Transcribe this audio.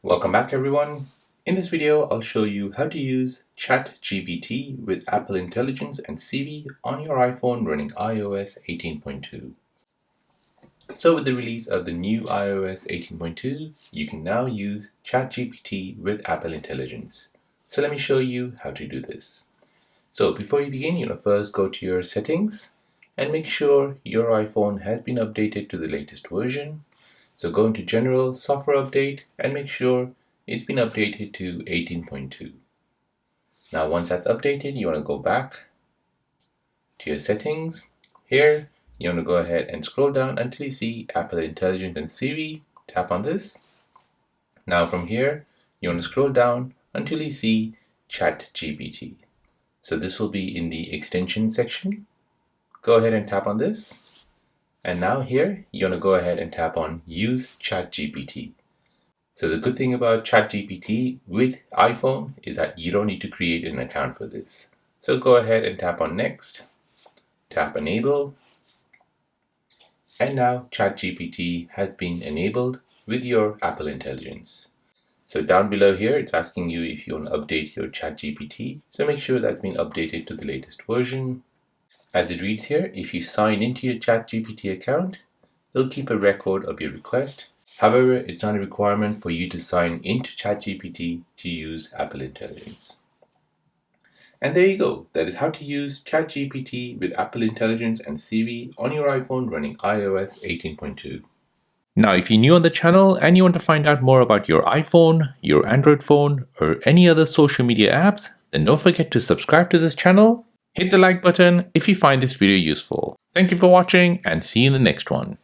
Welcome back everyone. In this video, I'll show you how to use ChatGPT with Apple Intelligence and Siri on your iPhone running iOS 18.2. So with the release of the new iOS 18.2, you can now use ChatGPT with Apple Intelligence. So let me show you how to do this. So before you begin, you want to first go to your settings and make sure your iPhone has been updated to the latest version. So go into General, Software Update, and make sure it's been updated to 18.2. Now once that's updated, you want to go back to your settings. Here, you want to go ahead and scroll down until you see Apple Intelligence and Siri. Tap on this. Now from here, you want to scroll down until you see ChatGPT. So this will be in the extension section. Go ahead and tap on this. And now here, you want to go ahead and tap on Use ChatGPT. So the good thing about ChatGPT with iPhone is that you don't need to create an account for this. So go ahead and tap on Next, tap Enable, and now ChatGPT has been enabled with your Apple Intelligence. So down below here, it's asking you if you want to update your ChatGPT. So make sure that's been updated to the latest version. As it reads here, if you sign into your ChatGPT account, it'll keep a record of your request. However, it's not a requirement for you to sign into ChatGPT to use Apple Intelligence. And there you go. That is how to use ChatGPT with Apple Intelligence and Siri on your iPhone running iOS 18.2. Now, if you're new on the channel and you want to find out more about your iPhone, your Android phone, or any other social media apps, then don't forget to subscribe to this channel. Hit the like button if you find this video useful. Thank you for watching and see you in the next one.